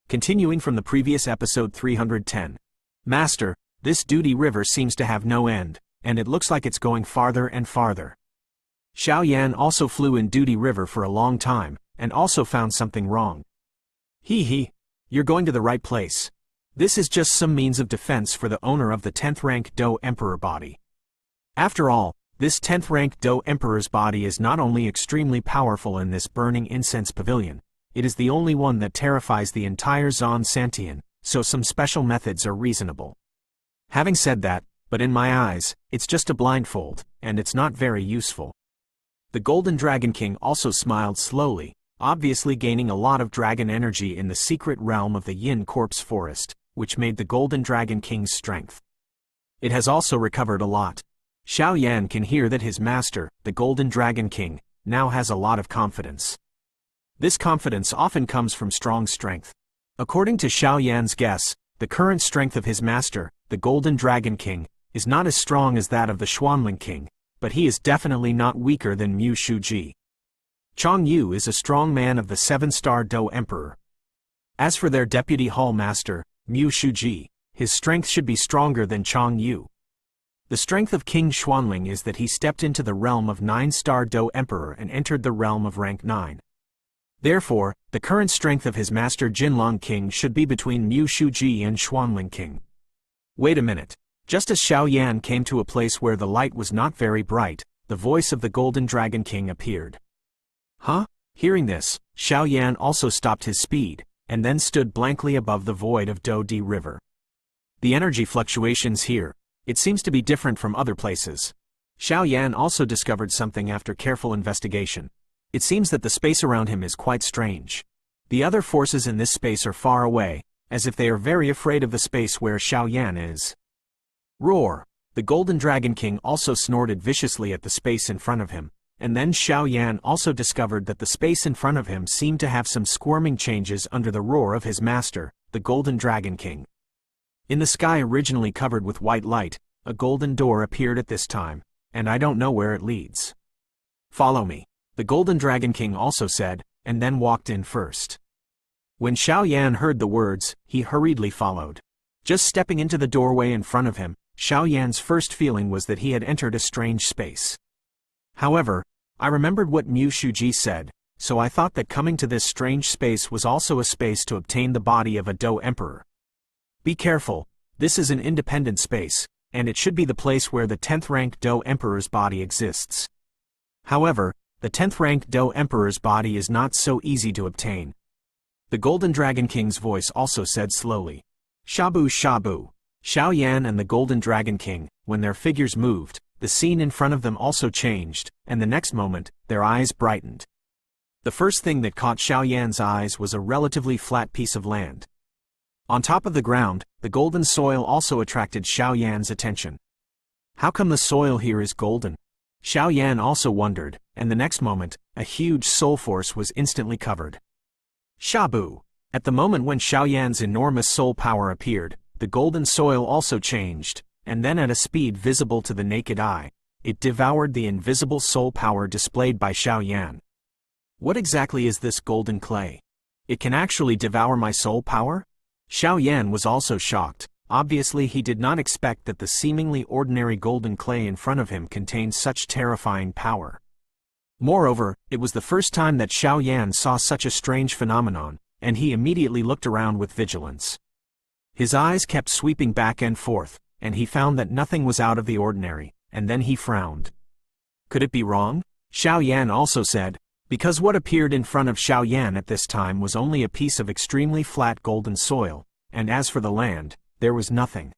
Continuing from the previous episode 310. Master, this duty river seems to have no end, and it looks like it's going farther and farther. Xiao Yan also flew in duty river for a long time, and also found something wrong. You're going to the right place. This is just some means of defense for the owner of the 10th rank Do Emperor body. After all, this 10th rank Do Emperor's body is not only extremely powerful in this burning incense pavilion, it is the only one that terrifies the entire Zon Santian, so some special methods are reasonable. Having said that, but in my eyes, it's just a blindfold, and it's not very useful. The Golden Dragon King also smiled slowly, obviously gaining a lot of dragon energy in the secret realm of the Yin Corpse Forest, which made the Golden Dragon King's strength. It has also recovered a lot. Xiao Yan can hear that his master, the Golden Dragon King, now has a lot of confidence. This confidence often comes from strong strength. According to Xiao Yan's guess, the current strength of his master, the Golden Dragon King, is not as strong as that of the Xuanling King, but he is definitely not weaker than Mu Shuji. Chong Yu is a strong man of the 7-star Do Emperor. As for their deputy hall master, Mu Shuji, his strength should be stronger than Chong Yu. The strength of King Xuanling is that he stepped into the realm of 9-star Do Emperor and entered the realm of rank 9. Therefore, the current strength of his master Jinlong King should be between Mu Shuji and Xuanling King. Wait a minute. Just as Xiao Yan came to a place where the light was not very bright, the voice of the Golden Dragon King appeared. Huh? Hearing this, Xiao Yan also stopped his speed, and then stood blankly above the void of Do Di River. The energy fluctuations here, it seems to be different from other places. Xiao Yan also discovered something after careful investigation. It seems that the space around him is quite strange. The other forces in this space are far away, as if they are very afraid of the space where Xiao Yan is. Roar! The Golden Dragon King also snorted viciously at the space in front of him, and then Xiao Yan also discovered that the space in front of him seemed to have some squirming changes under the roar of his master, the Golden Dragon King. In the sky originally covered with white light, a golden door appeared at this time, and I don't know where it leads. Follow me, the Golden Dragon King also said, and then walked in first. When Xiao Yan heard the words, he hurriedly followed. Just stepping into the doorway in front of him, Xiao Yan's first feeling was that he had entered a strange space. However, I remembered what Mu Shuji said, so I thought that coming to this strange space was also a space to obtain the body of a Do Emperor. Be careful, this is an independent space, and it should be the place where the 10th rank Do Emperor's body exists. However, the 10th rank Do Emperor's body is not so easy to obtain. The Golden Dragon King's voice also said slowly. Shabu Shabu. Xiao Yan and the Golden Dragon King, when their figures moved, the scene in front of them also changed, and the next moment, their eyes brightened. The first thing that caught Xiao Yan's eyes was a relatively flat piece of land. On top of the ground, the golden soil also attracted Xiao Yan's attention. How come the soil here is golden? Xiao Yan also wondered, and the next moment, a huge soul force was instantly covered. Shabu! At the moment when Xiao Yan's enormous soul power appeared, the golden soil also changed, and then at a speed visible to the naked eye, it devoured the invisible soul power displayed by Xiao Yan. What exactly is this golden clay? It can actually devour my soul power? Xiao Yan was also shocked. Obviously he did not expect that the seemingly ordinary golden clay in front of him contained such terrifying power. Moreover, it was the first time that Xiao Yan saw such a strange phenomenon, and he immediately looked around with vigilance. His eyes kept sweeping back and forth, and he found that nothing was out of the ordinary, and then he frowned. Could it be wrong? Xiao Yan also said, because what appeared in front of Xiao Yan at this time was only a piece of extremely flat golden soil, and as for the land, there was nothing.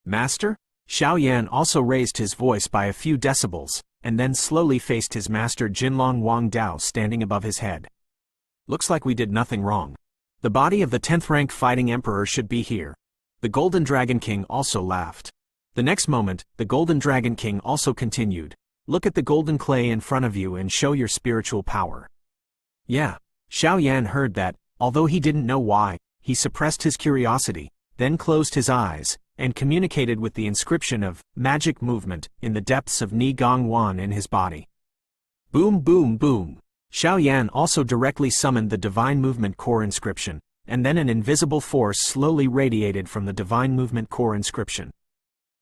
Master? Xiao Yan also raised his voice by a few decibels, and then slowly faced his master Jinlong Wang Dao standing above his head. Looks like we did nothing wrong. The body of the 10th rank fighting emperor should be here. The Golden Dragon King also laughed. The next moment, the Golden Dragon King also continued. Look at the golden clay in front of you and show your spiritual power. Yeah. Xiao Yan heard that, although he didn't know why, he suppressed his curiosity, then closed his eyes, and communicated with the inscription of magic movement in the depths of Ni Gong Wan in his body. Boom boom boom. Xiao Yan also directly summoned the divine movement core inscription, and then an invisible force slowly radiated from the Divine Movement core inscription.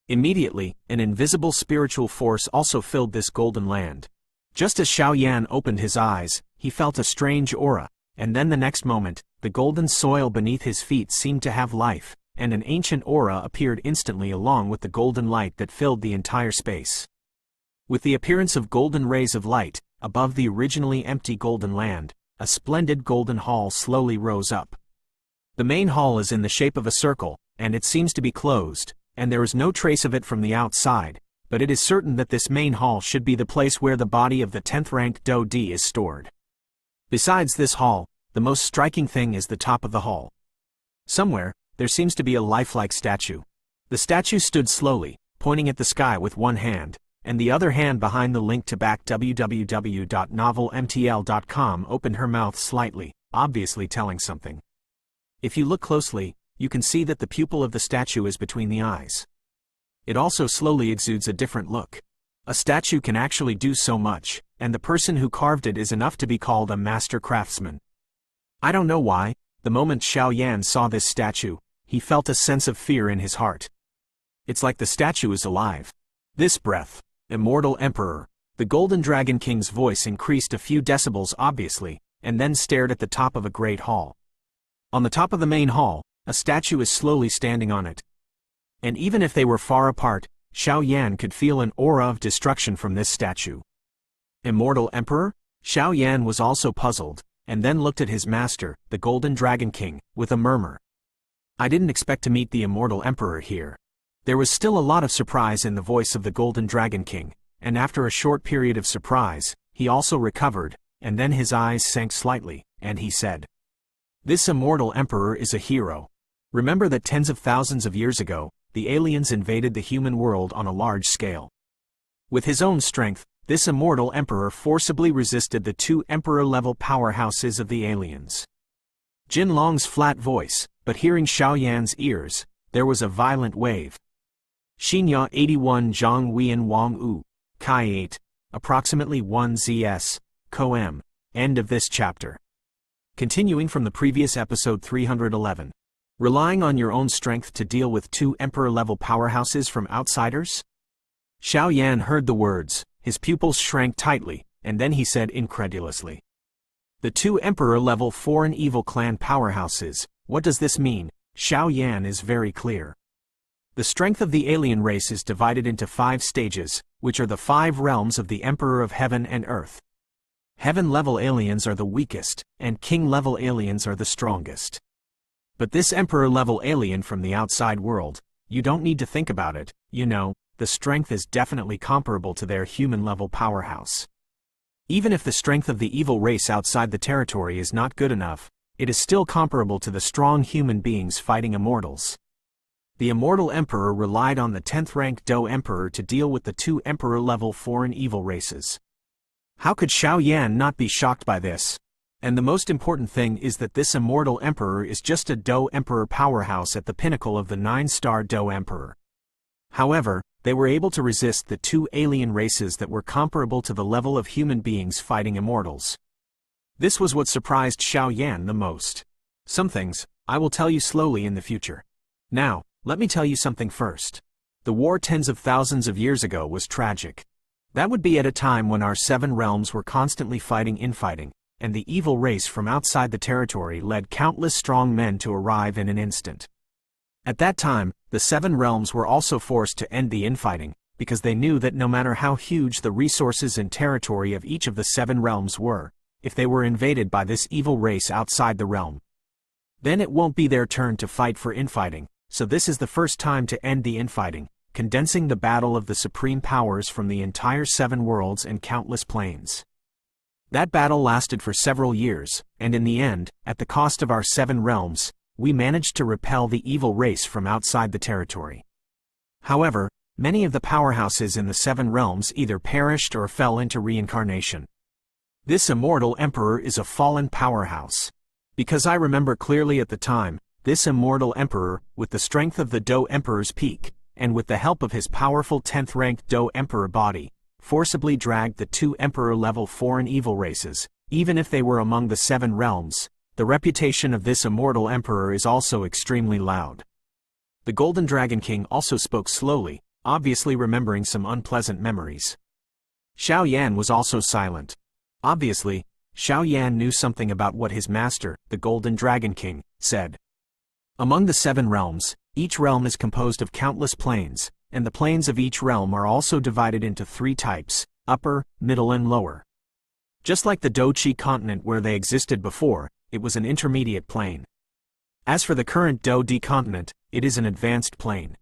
Immediately, an invisible spiritual force also filled this golden land. Just as Xiao Yan opened his eyes, he felt a strange aura, and then the next moment, the golden soil beneath his feet seemed to have life, and an ancient aura appeared instantly along with the golden light that filled the entire space. With the appearance of golden rays of light, above the originally empty golden land, a splendid golden hall slowly rose up. The main hall is in the shape of a circle, and it seems to be closed, and there is no trace of it from the outside, but it is certain that this main hall should be the place where the body of the 10th rank Do D is stored. Besides this hall, the most striking thing is the top of the hall. Somewhere, there seems to be a lifelike statue. The statue stood slowly, pointing at the sky with one hand, and the other hand behind the link to back www.novelmtl.com opened her mouth slightly, obviously telling something. If you look closely, you can see that the pupil of the statue is between the eyes. It also slowly exudes a different look. A statue can actually do so much, and the person who carved it is enough to be called a master craftsman. I don't know why, the moment Xiao Yan saw this statue, he felt a sense of fear in his heart. It's like the statue is alive. This breath, Immortal Emperor, the Golden Dragon King's voice increased a few decibels obviously, and then stared at the top of a great hall. On the top of the main hall, a statue is slowly standing on it. And even if they were far apart, Xiao Yan could feel an aura of destruction from this statue. Immortal Emperor? Xiao Yan was also puzzled, and then looked at his master, the Golden Dragon King, with a murmur. I didn't expect to meet the Immortal Emperor here. There was still a lot of surprise in the voice of the Golden Dragon King, and after a short period of surprise, he also recovered, and then his eyes sank slightly, and he said, "This Immortal Emperor is a hero. Remember that tens of thousands of years ago, the aliens invaded the human world on a large scale. With his own strength, this Immortal Emperor forcibly resisted the two Emperor-level powerhouses of the aliens." Jin Long's flat voice, but hearing Xiao Yan's ears, there was a violent wave. Xinya 81 Zhang Wian Wang U, Kai 8, approximately 1 ZS, Co M. End of this chapter. Continuing from the previous episode 311. Relying on your own strength to deal with two Emperor-level powerhouses from outsiders? Xiao Yan heard the words, his pupils shrank tightly, and then he said incredulously, "The two Emperor-level foreign evil clan powerhouses, what does this mean?" Xiao Yan is very clear. The strength of the alien race is divided into 5 stages, which are the 5 realms of the Emperor of Heaven and Earth. Heaven-level aliens are the weakest, and King-level aliens are the strongest. But this Emperor-level alien from the outside world, you don't need to think about it, you know, the strength is definitely comparable to their human-level powerhouse. Even if the strength of the evil race outside the territory is not good enough, it is still comparable to the strong human beings fighting immortals. The Immortal Emperor relied on the 10th rank Do Emperor to deal with the two Emperor-level foreign evil races. How could Xiao Yan not be shocked by this? And the most important thing is that this Immortal Emperor is just a Do Emperor powerhouse at the pinnacle of the 9-star Do Emperor. However, they were able to resist the two alien races that were comparable to the level of human beings fighting immortals. This was what surprised Xiao Yan the most. Some things, I will tell you slowly in the future. Now, let me tell you something first. The war tens of thousands of years ago was tragic. That would be at a time when our 7 realms were constantly fighting infighting, and the evil race from outside the territory led countless strong men to arrive in an instant. At that time, the 7 realms were also forced to end the infighting, because they knew that no matter how huge the resources and territory of each of the 7 realms were, if they were invaded by this evil race outside the realm, then it won't be their turn to fight for infighting, so this is the first time to end the infighting, condensing the battle of the supreme powers from the entire 7 worlds and countless planes. That battle lasted for several years, and in the end, at the cost of our 7 realms, we managed to repel the evil race from outside the territory. However, many of the powerhouses in the 7 realms either perished or fell into reincarnation. This Immortal Emperor is a fallen powerhouse. Because I remember clearly at the time, this Immortal Emperor, with the strength of the Do Emperor's peak, and with the help of his powerful 10th rank Do Emperor body, forcibly dragged the two Emperor-level foreign evil races, even if they were among the 7 realms, The reputation of this immortal emperor is also extremely loud. The Golden Dragon King also spoke slowly, obviously remembering some unpleasant memories. Xiao Yan was also silent. Obviously, Xiao Yan knew something about what his master, the Golden Dragon King, said. Among the 7 realms, each realm is composed of countless planes, and the planes of each realm are also divided into 3 types, upper, middle and lower. Just like the Do-Chi continent where they existed before, it was an intermediate plane. As for the current Do-Di continent, it is an advanced plane.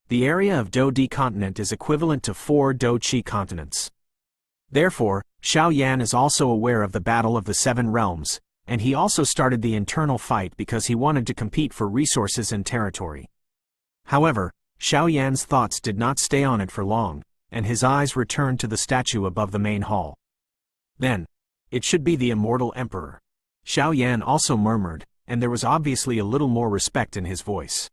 The area of Do-Di continent is equivalent to 4 Do-Chi continents. Therefore, Xiao Yan is also aware of the battle of the 7 realms, and he also started the internal fight because he wanted to compete for resources and territory. However, Xiao Yan's thoughts did not stay on it for long, and his eyes returned to the statue above the main hall. Then, it should be the Immortal Emperor. Xiao Yan also murmured, and there was obviously a little more respect in his voice.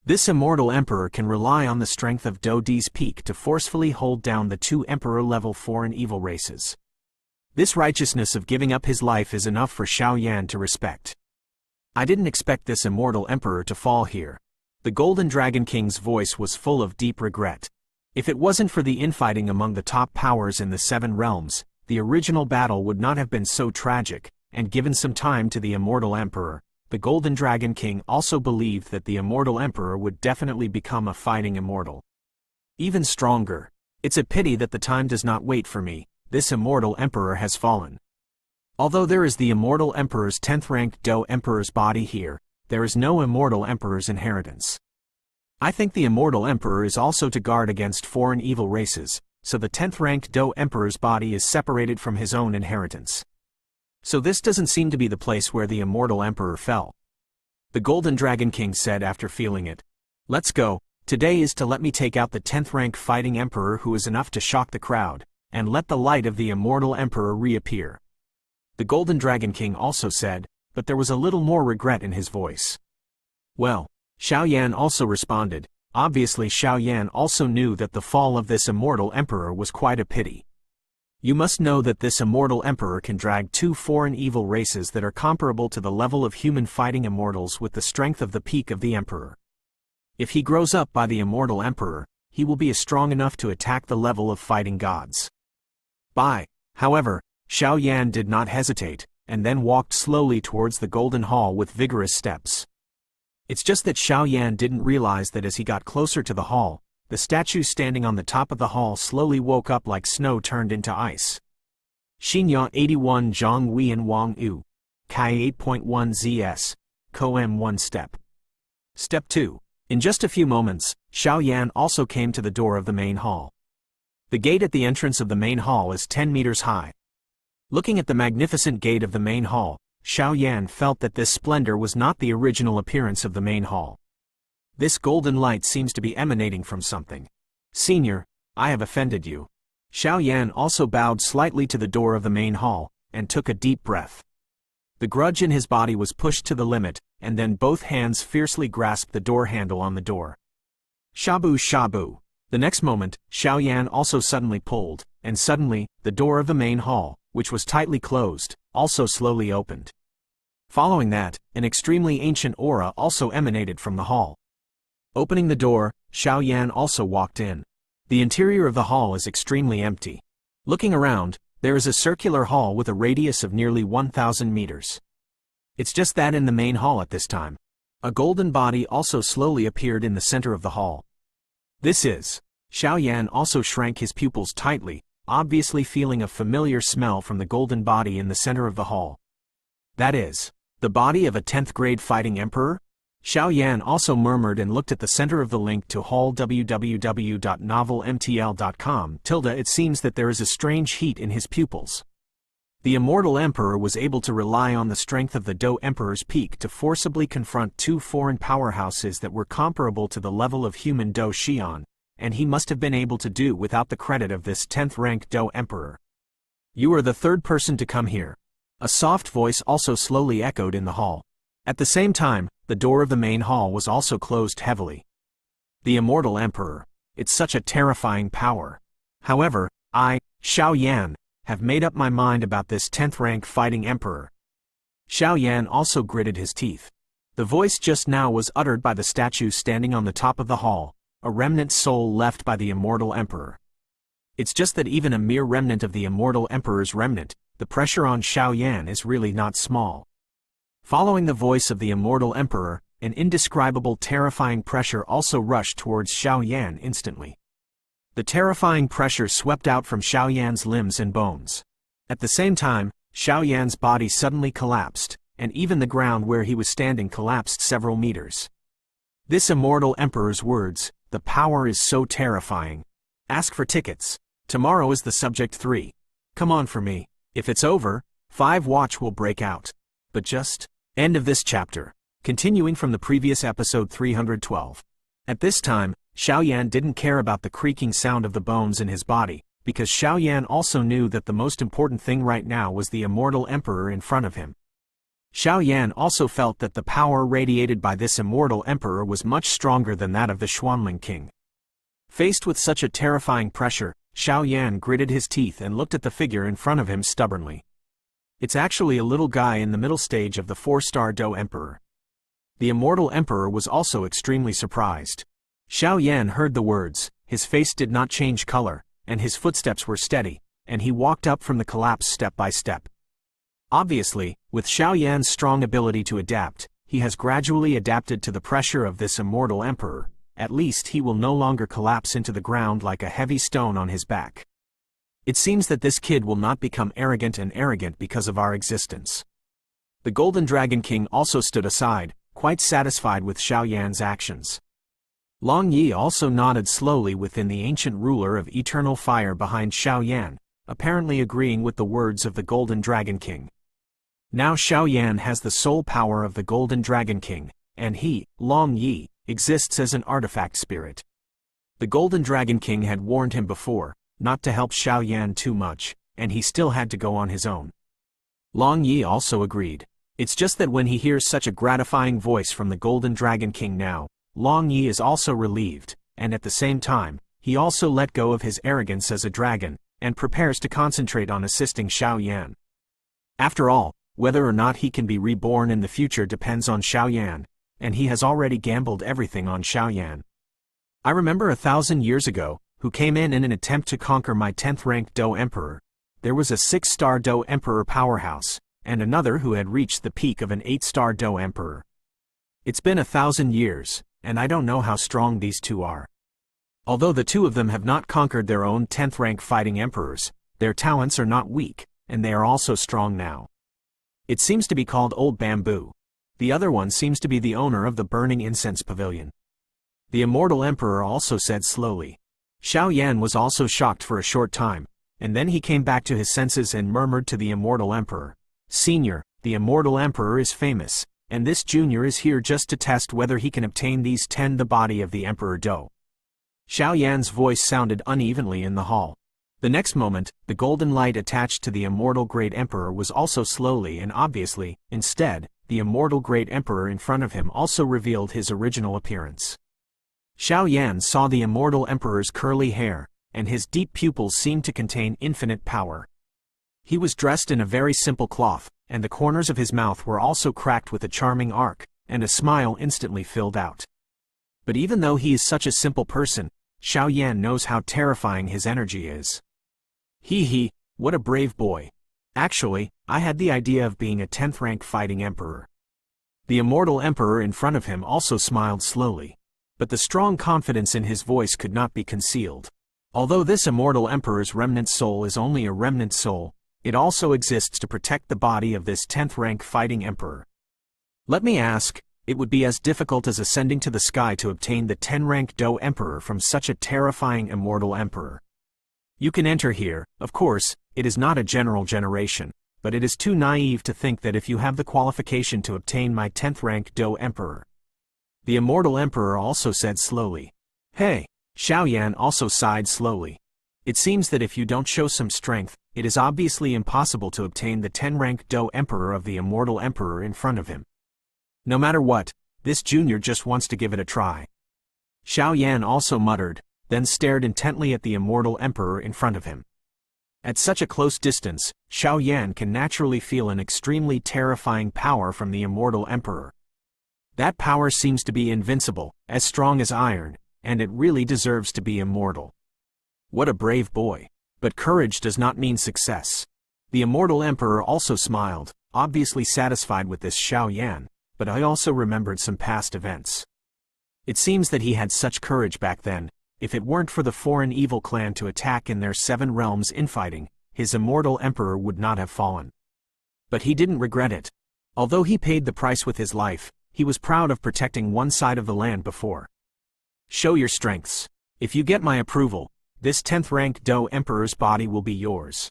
This Immortal Emperor can rely on the strength of Do-Di's peak to forcefully hold down the 2 Emperor level 4 and evil races. This righteousness of giving up his life is enough for Xiao Yan to respect. I didn't expect this Immortal Emperor to fall here. The Golden Dragon King's voice was full of deep regret. If it wasn't for the infighting among the top powers in the 7 realms, the original battle would not have been so tragic, and given some time to the Immortal Emperor, the Golden Dragon King also believed that the Immortal Emperor would definitely become a fighting immortal. Even stronger. It's a pity that the time does not wait for me. This Immortal Emperor has fallen. Although there is the Immortal Emperor's 10th ranked Do Emperor's body here, there is no Immortal Emperor's inheritance. I think the Immortal Emperor is also to guard against foreign evil races, so the 10th ranked Do Emperor's body is separated from his own inheritance. So this doesn't seem to be the place where the Immortal Emperor fell. The Golden Dragon King said after feeling it. Let's go. Today is to let me take out the 10th rank fighting emperor who is enough to shock the crowd, and let the light of the Immortal Emperor reappear. The Golden Dragon King also said, but there was a little more regret in his voice. Well, Xiao Yan also responded. Obviously Xiao Yan also knew that the fall of this Immortal Emperor was quite a pity. You must know that this Immortal Emperor can drag 2 foreign evil races that are comparable to the level of human fighting immortals with the strength of the peak of the Emperor. If he grows up by the Immortal Emperor, he will be strong enough to attack the level of fighting gods. However, Xiao Yan did not hesitate, and then walked slowly towards the Golden Hall with vigorous steps. It's just that Xiao Yan didn't realize that as he got closer to the hall, the statue standing on the top of the hall slowly woke up like snow turned into ice. Xinya 81 Zhang Wei and Wang Yu. Kai 8.1 ZS. Ko M1 Step. Step 2. In just a few moments, Xiao Yan also came to the door of the main hall. The gate at the entrance of the main hall is 10 meters high. Looking at the magnificent gate of the main hall, Xiao Yan felt that this splendor was not the original appearance of the main hall. This golden light seems to be emanating from something. Senior, I have offended you. Xiao Yan also bowed slightly to the door of the main hall, and took a deep breath. The grudge in his body was pushed to the limit, and then both hands fiercely grasped the door handle on the door. Shabu shabu. The next moment, Xiao Yan also suddenly pulled, and suddenly, the door of the main hall, which was tightly closed, also slowly opened. Following that, an extremely ancient aura also emanated from the hall. Opening the door, Xiao Yan also walked in. The interior of the hall is extremely empty. Looking around, there is a circular hall with a radius of nearly 1,000 meters. It's just that in the main hall at this time. A golden body also slowly appeared in the center of the hall. This is. Xiao Yan also shrank his pupils tightly, obviously feeling a familiar smell from the golden body in the center of the hall. That is. The body of a 10th grade fighting emperor? Xiao Yan also murmured and looked at the center of the link to hall www.novelmtl.com. It seems that there is a strange heat in his pupils. The Immortal Emperor was able to rely on the strength of the Do Emperor's peak to forcibly confront 2 foreign powerhouses that were comparable to the level of human Do Xian, and he must have been able to do without the credit of this 10th rank Do Emperor. You are the 3rd person to come here. A soft voice also slowly echoed in the hall. At the same time, the door of the main hall was also closed heavily. The Immortal Emperor. It's such a terrifying power. However, I, Xiao Yan, have made up my mind about this 10th rank fighting emperor. Xiao Yan also gritted his teeth. The voice just now was uttered by the statue standing on the top of the hall, a remnant soul left by the Immortal Emperor. It's just that even a mere remnant of the Immortal Emperor's remnant, the pressure on Xiao Yan is really not small. Following the voice of the Immortal Emperor, an indescribable terrifying pressure also rushed towards Xiao Yan instantly. The terrifying pressure swept out from Xiao Yan's limbs and bones. At the same time, Xiao Yan's body suddenly collapsed, and even the ground where he was standing collapsed several meters. This Immortal Emperor's words, "The power is so terrifying. Ask for tickets. Tomorrow is the subject 3. Come on for me. If it's over, 5 watch will break out. But just..." End of this chapter. Continuing from the previous episode 312. At this time, Xiao Yan didn't care about the creaking sound of the bones in his body, because Xiao Yan also knew that the most important thing right now was the Immortal Emperor in front of him. Xiao Yan also felt that the power radiated by this Immortal Emperor was much stronger than that of the Xuanling King. Faced with such a terrifying pressure, Xiao Yan gritted his teeth and looked at the figure in front of him stubbornly. It's actually a little guy in the middle stage of the 4-star Do Emperor. The Immortal Emperor was also extremely surprised. Xiao Yan heard the words, his face did not change color, and his footsteps were steady, and he walked up from the collapse step by step. Obviously, with Xiao Yan's strong ability to adapt, he has gradually adapted to the pressure of this Immortal Emperor. At least he will no longer collapse into the ground like a heavy stone on his back. It seems that this kid will not become arrogant because of our existence. The Golden Dragon King also stood aside, quite satisfied with Xiao Yan's actions. Long Yi also nodded slowly within the ancient ruler of eternal fire behind Xiao Yan, apparently agreeing with the words of the Golden Dragon King. Now Xiao Yan has the soul power of the Golden Dragon King, and he, Long Yi, exists as an artifact spirit. The Golden Dragon King had warned him before, not to help Xiao Yan too much, and he still had to go on his own. Long Yi also agreed. It's just that when he hears such a gratifying voice from the Golden Dragon King now, Long Yi is also relieved, and at the same time, he also let go of his arrogance as a dragon, and prepares to concentrate on assisting Xiao Yan. After all, whether or not he can be reborn in the future depends on Xiao Yan, and he has already gambled everything on Xiao Yan. I remember 1,000 years ago, who came in an attempt to conquer my 10th-ranked Do Emperor. There was a 6-star Do Emperor powerhouse, and another who had reached the peak of an 8-star Do Emperor. It's been 1,000 years, and I don't know how strong these two are. Although the two of them have not conquered their own 10th-rank fighting emperors, their talents are not weak, and they are also strong now. It seems to be called Old Bamboo. The other one seems to be the owner of the Burning Incense Pavilion. The Immortal Emperor also said slowly. Xiao Yan was also shocked for a short time, and then he came back to his senses and murmured to the Immortal Emperor, "Senior, the Immortal Emperor is famous, and this junior is here just to test whether he can obtain these 10 the body of the Emperor Do." Xiao Yan's voice sounded unevenly in the hall. The next moment, the golden light attached to the Immortal Great Emperor was also slowly and obviously, instead, the Immortal Great Emperor in front of him also revealed his original appearance. Xiao Yan saw the Immortal Emperor's curly hair, and his deep pupils seemed to contain infinite power. He was dressed in a very simple cloth, and the corners of his mouth were also cracked with a charming arc, and a smile instantly filled out. But even though he is such a simple person, Xiao Yan knows how terrifying his energy is. He, what a brave boy. Actually, I had the idea of being a 10th-rank fighting emperor. The Immortal Emperor in front of him also smiled slowly. But the strong confidence in his voice could not be concealed. Although this Immortal Emperor's remnant soul is only a remnant soul, it also exists to protect the body of this 10th-rank fighting emperor. Let me ask, it would be as difficult as ascending to the sky to obtain the 10th-rank Do Emperor from such a terrifying Immortal Emperor. You can enter here, of course, it is not a general generation, but it is too naive to think that if you have the qualification to obtain my 10th-rank Do Emperor. The Immortal Emperor also said slowly. Hey! Xiao Yan also sighed slowly. It seems that if you don't show some strength, it is obviously impossible to obtain the 10th-rank Do Emperor of the Immortal Emperor in front of him. No matter what, this junior just wants to give it a try. Xiao Yan also muttered, then stared intently at the Immortal Emperor in front of him. At such a close distance, Xiao Yan can naturally feel an extremely terrifying power from the Immortal Emperor. That power seems to be invincible, as strong as iron, and it really deserves to be immortal. What a brave boy. But courage does not mean success. The Immortal Emperor also smiled, obviously satisfied with this Xiao Yan, but I also remembered some past events. It seems that he had such courage back then. If it weren't for the foreign evil clan to attack in their 7 realms infighting, his Immortal Emperor would not have fallen. But he didn't regret it. Although he paid the price with his life, he was proud of protecting one side of the land before. Show your strengths. If you get my approval, this 10th rank Do Emperor's body will be yours.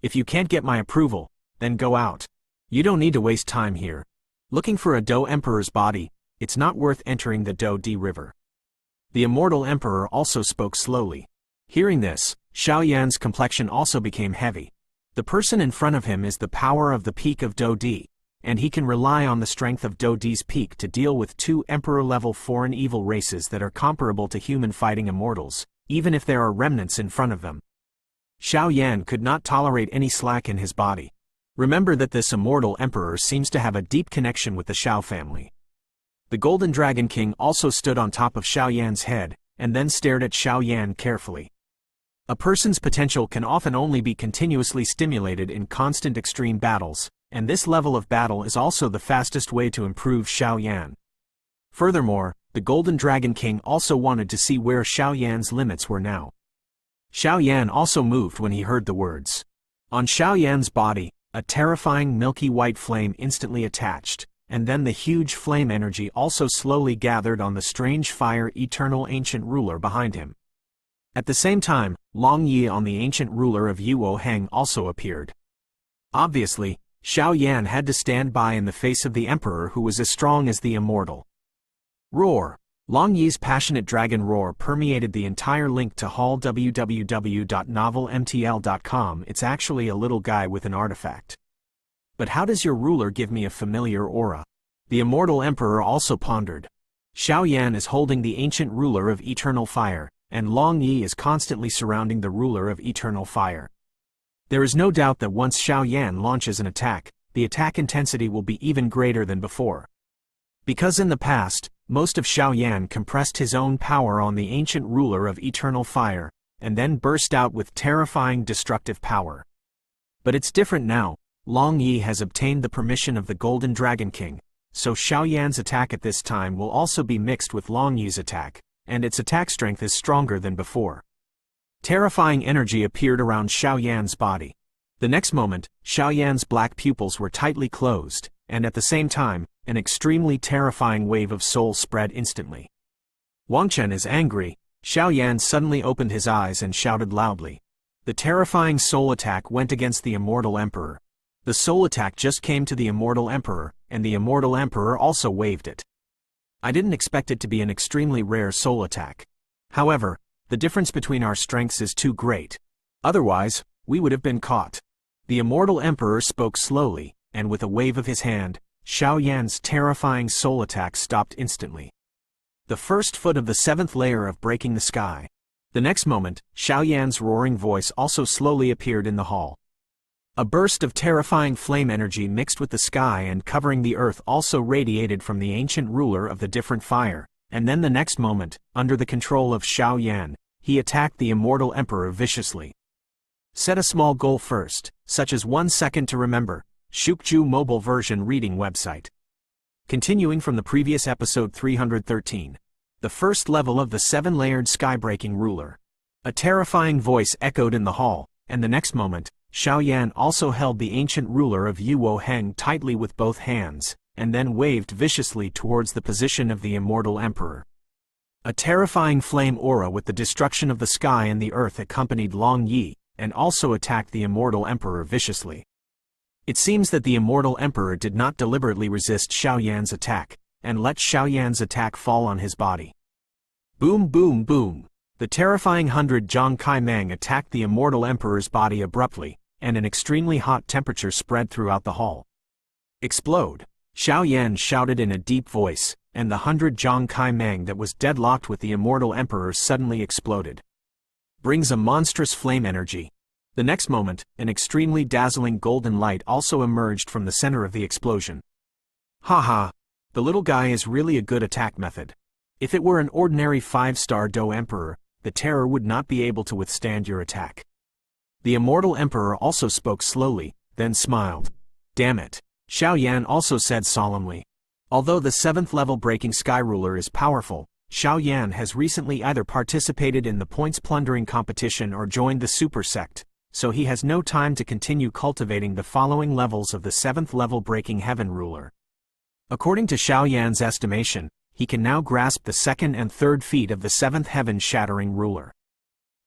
If you can't get my approval, then go out. You don't need to waste time here. Looking for a Do Emperor's body, it's not worth entering the Do River. The Immortal Emperor also spoke slowly. Hearing this, Xiao Yan's complexion also became heavy. The person in front of him is the power of the peak of Do, and he can rely on the strength of Do's peak to deal with 2 Emperor-level foreign evil races that are comparable to human fighting immortals, even if there are remnants in front of them. Xiao Yan could not tolerate any slack in his body. Remember that this Immortal Emperor seems to have a deep connection with the Xiao family. The Golden Dragon King also stood on top of Xiao Yan's head, and then stared at Xiao Yan carefully. A person's potential can often only be continuously stimulated in constant extreme battles, and this level of battle is also the fastest way to improve Xiao Yan. Furthermore, the Golden Dragon King also wanted to see where Xiao Yan's limits were now. Xiao Yan also moved when he heard the words. On Xiao Yan's body, a terrifying milky white flame instantly attached, and then the huge flame energy also slowly gathered on the strange fire eternal ancient ruler behind him. At the same time, Long Yi on the ancient ruler of Yuo Heng also appeared. Obviously, Xiao Yan had to stand by in the face of the emperor who was as strong as the immortal. Roar! Long Yi's passionate dragon roar permeated the entire link to Hall www.novelmtl.com. It's actually a little guy with an artifact. But how does your ruler give me a familiar aura? The Immortal Emperor also pondered. Xiao Yan is holding the ancient ruler of eternal fire, and Long Yi is constantly surrounding the ruler of eternal fire. There is no doubt that once Xiao Yan launches an attack, the attack intensity will be even greater than before. Because in the past, most of Xiao Yan compressed his own power on the ancient ruler of eternal fire, and then burst out with terrifying destructive power. But it's different now. Long Yi has obtained the permission of the Golden Dragon King, so Xiao Yan's attack at this time will also be mixed with Long Yi's attack, and its attack strength is stronger than before. Terrifying energy appeared around Xiao Yan's body. The next moment, Xiao Yan's black pupils were tightly closed, and at the same time, an extremely terrifying wave of soul spread instantly. Wang Chen is angry. Xiao Yan suddenly opened his eyes and shouted loudly. The terrifying soul attack went against the Immortal Emperor. The soul attack just came to the Immortal Emperor, and the Immortal Emperor also waved it. I didn't expect it to be an extremely rare soul attack. However, the difference between our strengths is too great. Otherwise, we would have been caught. The Immortal Emperor spoke slowly, and with a wave of his hand, Xiao Yan's terrifying soul attack stopped instantly. The first foot of the 7th layer of breaking the sky. The next moment, Xiao Yan's roaring voice also slowly appeared in the hall. A burst of terrifying flame energy mixed with the sky and covering the earth also radiated from the ancient ruler of the different fire, and then the next moment, under the control of Xiao Yan, he attacked the Immortal Emperor viciously. Set a small goal first, such as 1 second to remember. Shukju mobile version reading website. Continuing from the previous episode 313. The first level of the 7-layered sky-breaking ruler. A terrifying voice echoed in the hall, and the next moment, Xiao Yan also held the ancient ruler of Yuo Heng tightly with both hands, and then waved viciously towards the position of the Immortal Emperor. A terrifying flame aura with the destruction of the sky and the earth accompanied Long Yi, and also attacked the Immortal Emperor viciously. It seems that the Immortal Emperor did not deliberately resist Xiao Yan's attack, and let Xiao Yan's attack fall on his body. Boom boom boom! The terrifying 100 Zhang Kai Mang attacked the Immortal Emperor's body abruptly, and an extremely hot temperature spread throughout the hall. Explode! Xiao Yan shouted in a deep voice, and the 100 Zhang Kai Mang that was deadlocked with the Immortal Emperor suddenly exploded. Brings a monstrous flame energy. The next moment, an extremely dazzling golden light also emerged from the center of the explosion. Haha, the little guy is really a good attack method. If it were an ordinary 5-star Do Emperor, the terror would not be able to withstand your attack. The Immortal Emperor also spoke slowly, then smiled. Damn it. Xiao Yan also said solemnly. Although the 7th level Breaking Sky Ruler is powerful, Xiao Yan has recently either participated in the points plundering competition or joined the Super Sect, so he has no time to continue cultivating the following levels of the 7th level Breaking Heaven Ruler. According to Xiao Yan's estimation, he can now grasp the 2nd and 3rd feet of the 7th Heaven Shattering Ruler.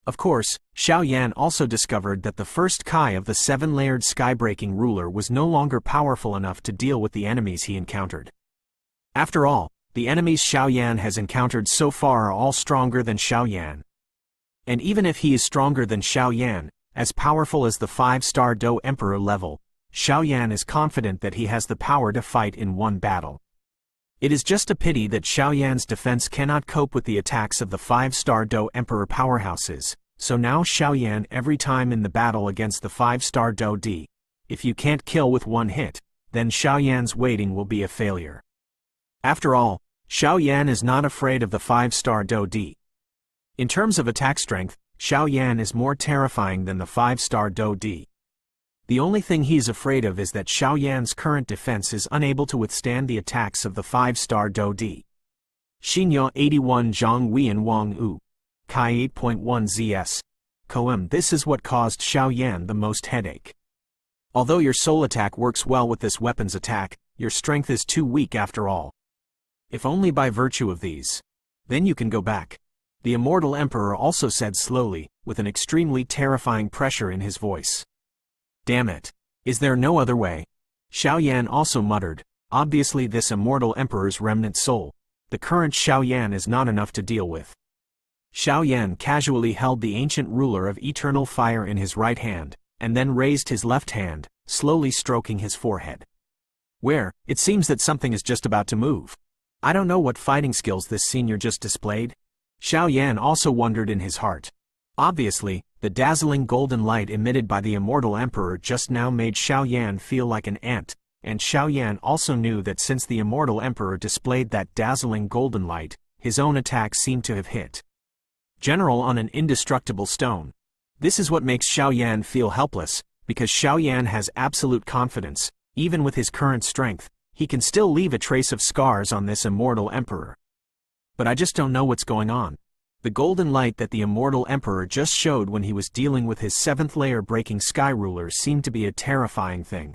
Of course, Xiao Yan also discovered that the first Kai of the 7-layered Sky-Breaking Ruler was no longer powerful enough to deal with the enemies he encountered. After all, the enemies Xiao Yan has encountered so far are all stronger than Xiao Yan. And even if he is stronger than Xiao Yan, as powerful as the 5-star Do Emperor level, Xiao Yan is confident that he has the power to fight in one battle. It is just a pity that Xiao Yan's defense cannot cope with the attacks of the 5-star Do Emperor powerhouses, so now Xiao Yan every time in the battle against the 5-star Do D. If you can't kill with one hit, then Xiao Yan's waiting will be a failure. After all, Xiao Yan is not afraid of the 5-star Do D. In terms of attack strength, Xiao Yan is more terrifying than the 5-star Do D. The only thing he is afraid of is that Xiao Yan's current defense is unable to withstand the attacks of the 5-star Do D. Xinyo 81 Zhang Wian Wang U. Kai 8.1 ZS. Koem. This is what caused Xiao Yan the most headache. Although your soul attack works well with this weapon's attack, your strength is too weak after all. If only by virtue of these. Then you can go back. The Immortal Emperor also said slowly, with an extremely terrifying pressure in his voice. Damn it. Is there no other way? Xiao Yan also muttered, obviously this Immortal Emperor's remnant soul. The current Xiao Yan is not enough to deal with. Xiao Yan casually held the ancient ruler of eternal fire in his right hand, and then raised his left hand, slowly stroking his forehead. It seems that something is just about to move. I don't know what fighting skills this senior just displayed. Xiao Yan also wondered in his heart. Obviously, the dazzling golden light emitted by the Immortal Emperor just now made Xiao Yan feel like an ant, and Xiao Yan also knew that since the Immortal Emperor displayed that dazzling golden light, his own attack seemed to have hit. General on an indestructible stone. This is what makes Xiao Yan feel helpless, because Xiao Yan has absolute confidence, even with his current strength, he can still leave a trace of scars on this Immortal Emperor. But I just don't know what's going on. The golden light that the Immortal Emperor just showed when he was dealing with his 7th layer Breaking Sky Ruler seemed to be a terrifying thing.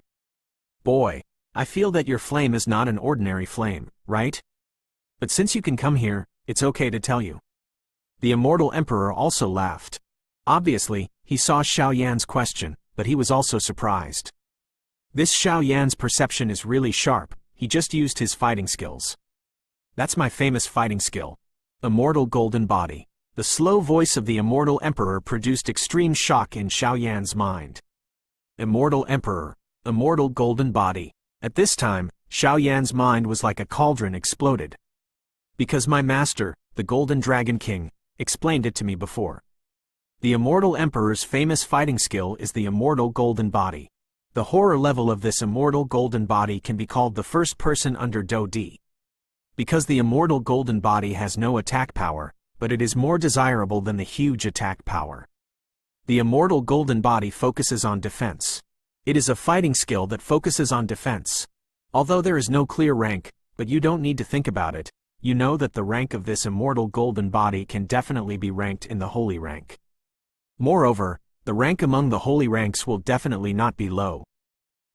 Boy, I feel that your flame is not an ordinary flame, right? But since you can come here, it's okay to tell you. The Immortal Emperor also laughed. Obviously, he saw Xiao Yan's question, but he was also surprised. This Xiao Yan's perception is really sharp, he just used his fighting skills. That's my famous fighting skill. Immortal Golden Body. The slow voice of the Immortal Emperor produced extreme shock in Xiao Yan's mind. Immortal Emperor. Immortal Golden Body. At this time, Xiao Yan's mind was like a cauldron exploded. Because my master, the Golden Dragon King, explained it to me before. The Immortal Emperor's famous fighting skill is the Immortal Golden Body. The horror level of this Immortal Golden Body can be called the first person under Do D. Because the Immortal Golden Body has no attack power, but it is more desirable than the huge attack power. The Immortal Golden Body focuses on defense. It is a fighting skill that focuses on defense. Although there is no clear rank, but you don't need to think about it, you know that the rank of this Immortal Golden Body can definitely be ranked in the Holy Rank. Moreover, the rank among the Holy Ranks will definitely not be low.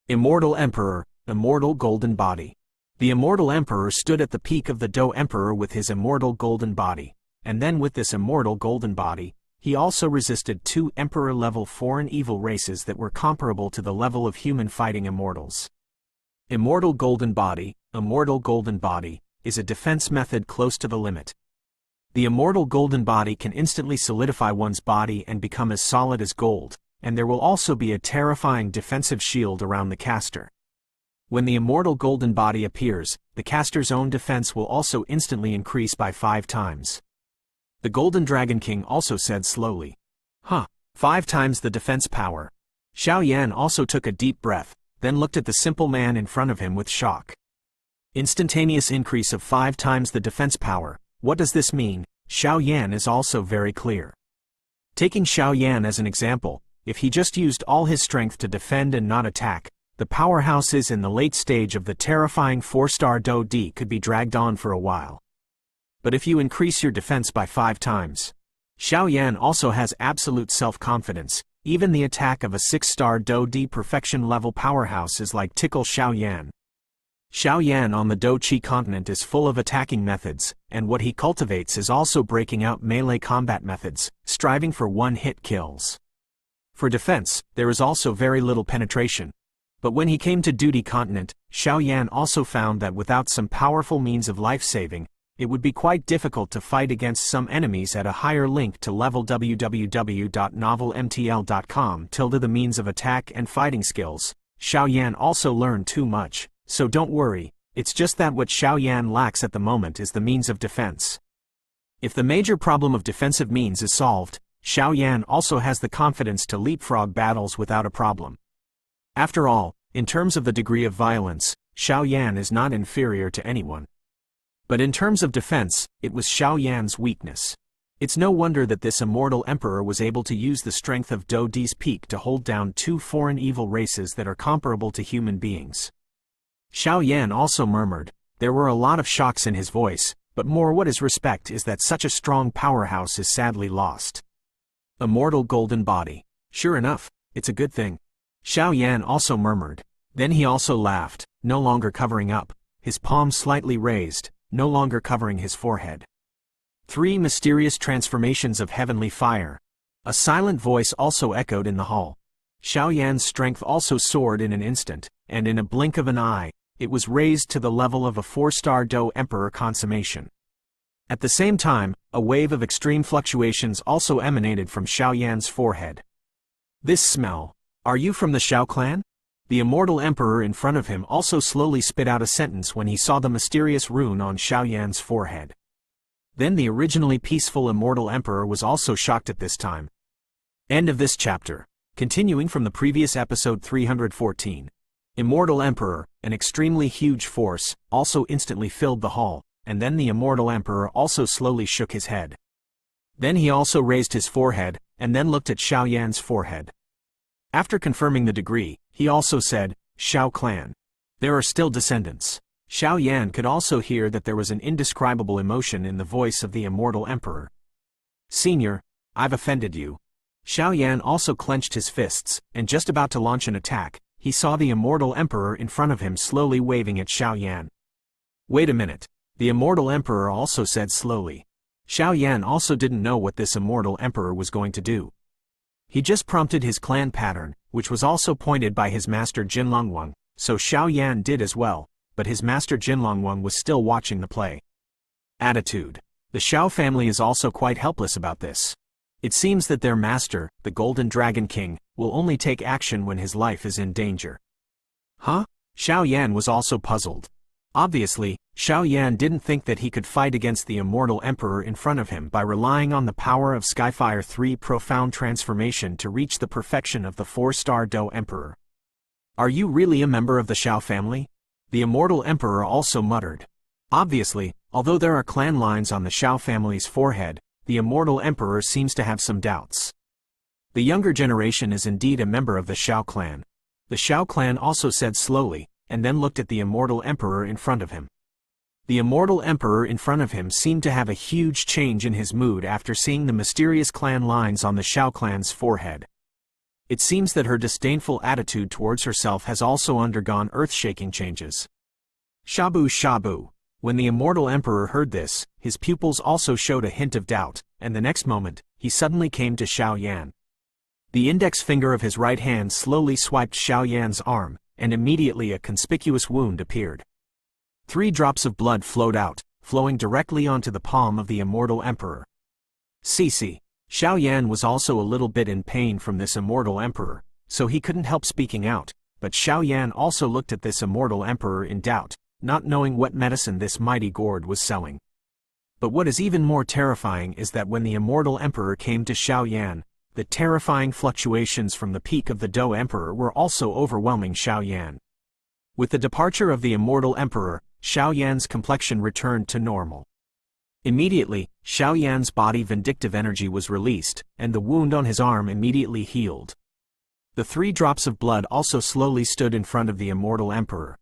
Immortal Emperor, Immortal Golden Body. The Immortal Emperor stood at the peak of the Do Emperor with his Immortal Golden Body, and then with this Immortal Golden Body, he also resisted 2 Emperor-level foreign evil races that were comparable to the level of human fighting immortals. Immortal Golden Body, Immortal Golden Body, is a defense method close to the limit. The Immortal Golden Body can instantly solidify one's body and become as solid as gold, and there will also be a terrifying defensive shield around the caster. When the Immortal Golden Body appears, the caster's own defense will also instantly increase by 5 times. The Golden Dragon King also said slowly. 5 times the defense power. Xiao Yan also took a deep breath, then looked at the simple man in front of him with shock. Instantaneous increase of 5 times the defense power. What does this mean? Xiao Yan is also very clear. Taking Xiao Yan as an example, if he just used all his strength to defend and not attack, the powerhouses in the late stage of the terrifying 4-star Do-D could be dragged on for a while. But if you increase your defense by 5 times, Xiao Yan also has absolute self-confidence. Even the attack of a 6-star Do-D perfection level powerhouse is like tickle Xiao Yan. Xiao Yan on the Do-Chi continent is full of attacking methods, and what he cultivates is also breaking out melee combat methods, striving for one-hit kills. For defense, there is also very little penetration. But when he came to Do-Di continent, Xiao Yan also found that without some powerful means of life-saving, it would be quite difficult to fight against some enemies at a higher link to level www.novelmtl.com / the means of attack and fighting skills. Xiao Yan also learned too much, so don't worry, it's just that what Xiao Yan lacks at the moment is the means of defense. If the major problem of defensive means is solved, Xiao Yan also has the confidence to leapfrog battles without a problem. After all, in terms of the degree of violence, Xiao Yan is not inferior to anyone. But in terms of defense, it was Xiao Yan's weakness. It's no wonder that this Immortal Emperor was able to use the strength of Do-Di's peak to hold down 2 foreign evil races that are comparable to human beings. Xiao Yan also murmured. There were a lot of shocks in his voice, but more what is respect is that such a strong powerhouse is sadly lost. Immortal golden body. Sure enough, it's a good thing. Xiao Yan also murmured. Then he also laughed, no longer covering up, his palms slightly raised, no longer covering his forehead. 3 mysterious transformations of heavenly fire. A silent voice also echoed in the hall. Xiao Yan's strength also soared in an instant, and in a blink of an eye, it was raised to the level of a 4-star Do Emperor consummation. At the same time, a wave of extreme fluctuations also emanated from Xiao Yan's forehead. This smell. Are you from the Xiao clan? The Immortal Emperor in front of him also slowly spit out a sentence when he saw the mysterious rune on Xiao Yan's forehead. Then the originally peaceful Immortal Emperor was also shocked at this time. End of this chapter. Continuing from the previous episode 314. Immortal Emperor, an extremely huge force, also instantly filled the hall, and then the Immortal Emperor also slowly shook his head. Then he also raised his forehead, and then looked at Xiao Yan's forehead. After confirming the degree, he also said, Xiao clan. There are still descendants. Xiao Yan could also hear that there was an indescribable emotion in the voice of the Immortal Emperor. Senior, I've offended you. Xiao Yan also clenched his fists, and just about to launch an attack, he saw the Immortal Emperor in front of him slowly waving at Xiao Yan. Wait a minute, the Immortal Emperor also said slowly. Xiao Yan also didn't know what this Immortal Emperor was going to do. He just prompted his clan pattern, which was also pointed by his master Jinlongwang, so Xiao Yan did as well, but his master Jinlongwang was still watching the play. Attitude. The Xiao family is also quite helpless about this. It seems that their master, the Golden Dragon King, will only take action when his life is in danger. Huh? Xiao Yan was also puzzled. Obviously, Xiao Yan didn't think that he could fight against the Immortal Emperor in front of him by relying on the power of Skyfire 3 profound transformation to reach the perfection of the 4-star Do Emperor. Are you really a member of the Xiao family? The Immortal Emperor also muttered. Obviously, although there are clan lines on the Xiao family's forehead, the Immortal Emperor seems to have some doubts. The younger generation is indeed a member of the Xiao clan. The Xiao clan also said slowly, and then looked at the Immortal Emperor in front of him. The Immortal Emperor in front of him seemed to have a huge change in his mood after seeing the mysterious clan lines on the Xiao clan's forehead. It seems that her disdainful attitude towards herself has also undergone earth-shaking changes. Shabu shabu. When the Immortal Emperor heard this, his pupils also showed a hint of doubt, and the next moment, he suddenly came to Xiao Yan. The index finger of his right hand slowly swiped Xiao Yan's arm, and immediately a conspicuous wound appeared. 3 drops of blood flowed out, flowing directly onto the palm of the Immortal Emperor. Cece. Xiao Yan was also a little bit in pain from this Immortal Emperor, so he couldn't help speaking out, but Xiao Yan also looked at this Immortal Emperor in doubt, not knowing what medicine this mighty gourd was selling. But what is even more terrifying is that when the Immortal Emperor came to Xiao Yan, the terrifying fluctuations from the peak of the Dou Emperor were also overwhelming Xiao Yan. With the departure of the Immortal Emperor, Xiao Yan's complexion returned to normal. Immediately, Xiao Yan's body vindictive energy was released, and the wound on his arm immediately healed. The 3 drops of blood also slowly stood in front of the Immortal Emperor.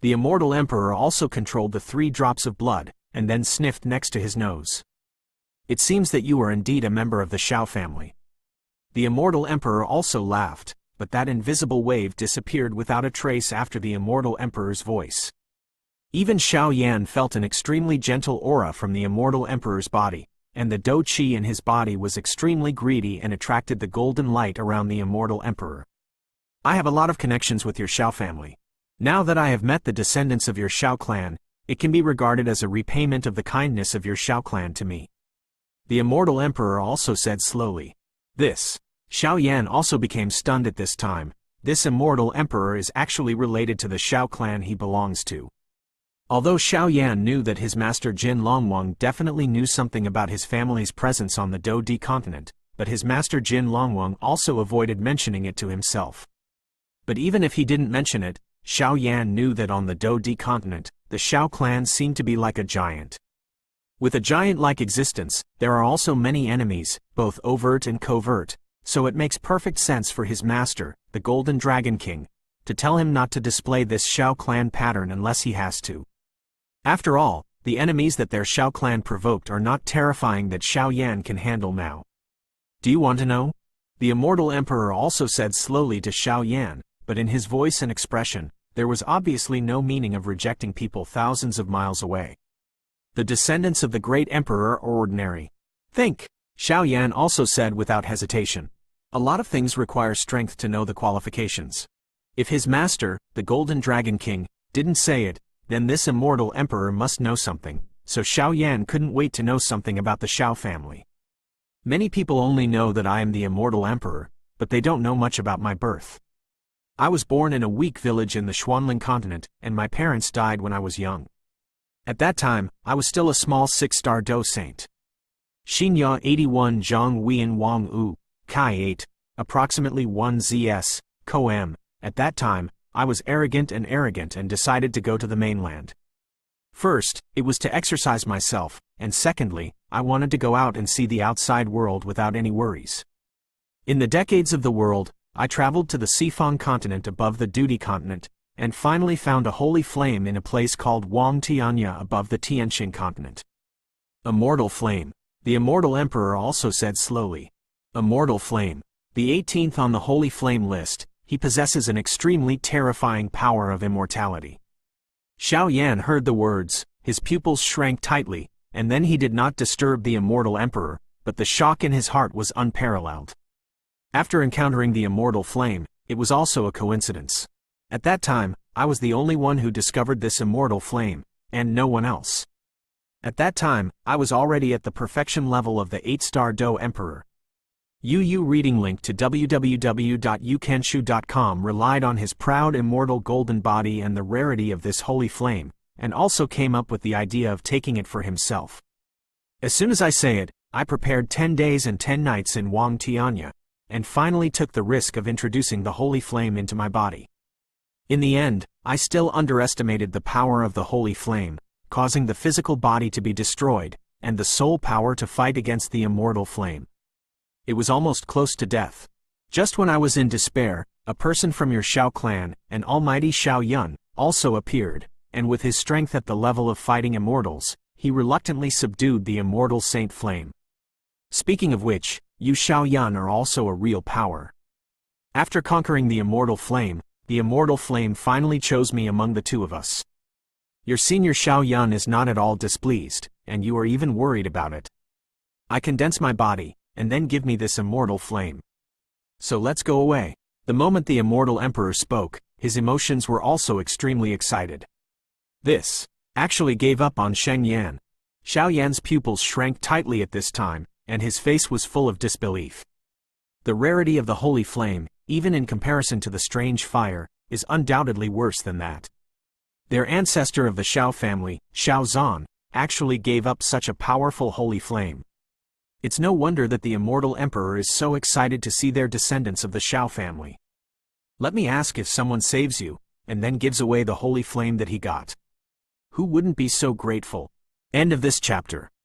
The Immortal Emperor also controlled the 3 drops of blood, and then sniffed next to his nose. It seems that you are indeed a member of the Xiao family. The Immortal Emperor also laughed, but that invisible wave disappeared without a trace after the Immortal Emperor's voice. Even Xiao Yan felt an extremely gentle aura from the Immortal Emperor's body, and the Dou Qi in his body was extremely greedy and attracted the golden light around the Immortal Emperor. I have a lot of connections with your Xiao family. Now that I have met the descendants of your Xiao clan, it can be regarded as a repayment of the kindness of your Xiao clan to me. The Immortal Emperor also said slowly. This. Xiao Yan also became stunned at this time. This Immortal Emperor is actually related to the Xiao clan he belongs to. Although Xiao Yan knew that his master Jin Longwang definitely knew something about his family's presence on the Dou Di continent, but his master Jin Longwang also avoided mentioning it to himself. But even if he didn't mention it, Xiao Yan knew that on the Dou Di continent, the Xiao clan seemed to be like a giant. With a giant-like existence, there are also many enemies, both overt and covert, so it makes perfect sense for his master, the Golden Dragon King, to tell him not to display this Xiao clan pattern unless he has to. After all, the enemies that their Xiao clan provoked are not terrifying that Xiao Yan can handle now. Do you want to know? The Immortal Emperor also said slowly to Xiao Yan, but in his voice and expression, there was obviously no meaning of rejecting people thousands of miles away. The descendants of the great emperor are ordinary. Think, Xiao Yan also said without hesitation. A lot of things require strength to know the qualifications. If his master, the Golden Dragon King, didn't say it, then this Immortal Emperor must know something, so Xiao Yan couldn't wait to know something about the Xiao family. Many people only know that I am the Immortal Emperor, but they don't know much about my birth. I was born in a weak village in the Xuanling continent, and my parents died when I was young. At that time, I was still a small 6-star Dou saint. Xinya 81 Zhang Huiyan Wang Wu, Kai 8, approximately 1 ZS, Coam. At that time, I was arrogant and decided to go to the mainland. First, it was to exercise myself, and secondly, I wanted to go out and see the outside world without any worries. In the decades of the world, I traveled to the Sifang continent above the Dudi continent, and finally found a holy flame in a place called Wang Tianya above the Tianxing continent. Immortal Flame. The Immortal Emperor also said slowly. Immortal Flame. The 18th on the Holy Flame list, he possesses an extremely terrifying power of immortality. Xiao Yan heard the words, his pupils shrank tightly, and then he did not disturb the Immortal Emperor, but the shock in his heart was unparalleled. After encountering the Immortal Flame, it was also a coincidence. At that time, I was the only one who discovered this Immortal Flame, and no one else. At that time, I was already at the perfection level of the 8-star Dou Emperor. UU reading link to www.ukenshu.com relied on his proud immortal golden body and the rarity of this holy flame, and also came up with the idea of taking it for himself. As soon as I say it, I prepared 10 days and 10 nights in Wang Tianya, and finally took the risk of introducing the holy flame into my body. In the end, I still underestimated the power of the holy flame, causing the physical body to be destroyed, and the soul power to fight against the immortal flame. It was almost close to death. Just when I was in despair, a person from your Xiao clan, an almighty Xiao Yun, also appeared, and with his strength at the level of fighting immortals, he reluctantly subdued the immortal saint flame. Speaking of which, you Xiao Yun are also a real power. After conquering the immortal flame finally chose me among the two of us. Your senior Xiao Yun is not at all displeased, and you are even worried about it. I condense my body, and then give me this immortal flame. So let's go away. The moment the Immortal Emperor spoke, his emotions were also extremely excited. This actually gave up on Sheng Yan. Xiao Yan's pupils shrank tightly at this time, and his face was full of disbelief. The rarity of the holy flame, even in comparison to the strange fire, is undoubtedly worse than that. Their ancestor of the Xiao family, Xiao Zan, actually gave up such a powerful holy flame. It's no wonder that the Immortal Emperor is so excited to see their descendants of the Xiao family. Let me ask, if someone saves you, and then gives away the holy flame that he got, who wouldn't be so grateful? End of this chapter.